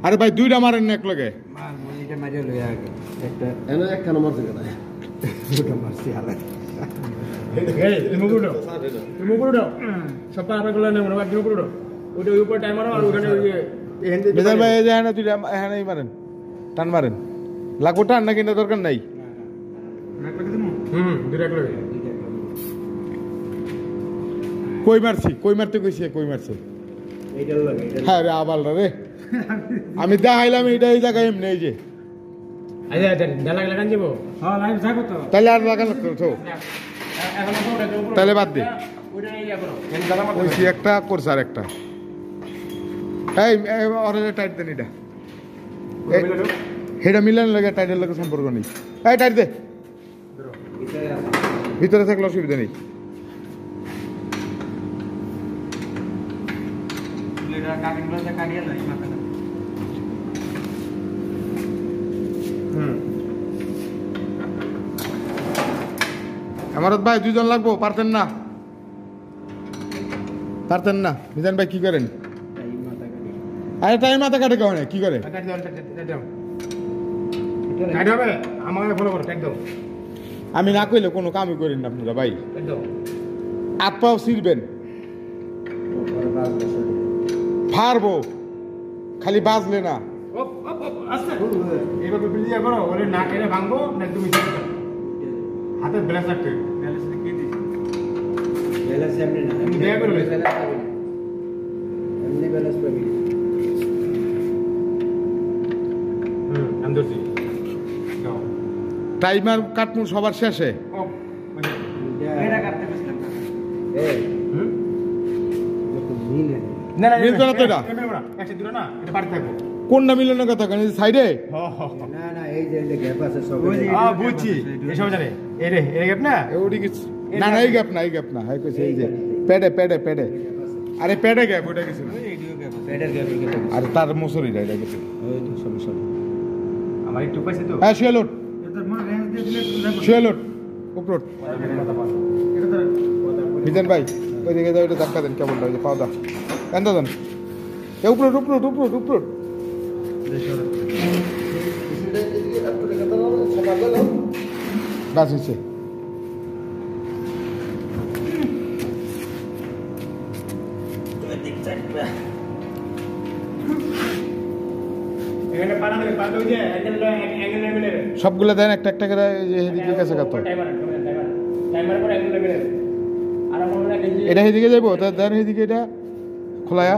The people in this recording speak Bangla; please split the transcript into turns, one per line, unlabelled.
আরে ভাই দুইটা মারেন না এক লগে মারেন টান মারেন লাগবো টান না কিনা দরকার নাই কই মারছি কই মারতে কইছি কই মারছে হ্যাঁ রে আবাল রে আমি দেখাইলাম এটা এই জায়গায় এমনি এই যে তাহলে আর লাগানো তো তাহলে বাদ দে কইছি একটা করছে আর একটা এই অরেঞ্জ টাইট দেন এটা এটা মিলান লাগে টাইটের লাগে সম্পর্ক নেই এই টাইট দে ভিতরে থাকলে অসুবিধা নেই আমার ভাই দুজন লাগবো পারতেন না মিজান ভাই কি করেন আরে টাইম মাথা কাটে কেমন কি করে আমি না কইলে কোনো কামই করেন না আপনারা ভাই হাত পাও ছিড়বেন ফারবো খালি বাজলে না হাতে ব্যালেন্স রাখতে টাইমার কাটমু সবার শেষে কোনটা মিলানোর কথা কেন সাইডে বুঝছি না এই গ্যাপ না এই গ্যাপ না এই যে পেডে পেডে পেডে আরে পেডে গ্যাপ ওটা কিছু আর তার মুসুরিটা এটা কিছু আমার একটু পাইছে তো হ্যাঁ শুয়ে লোট উপরোট মিজান ভাই ওই দিকে যাও এটা ধাক্কা দেন কেমনটা ওই যে পাওয়া দা কেন দেন উপরোট গাছ হয়েছে সবগুলো দেন একটা একটা করে গেছে এটা সেদিকে যাইবো দেন সেদিকে এটা খোলায়া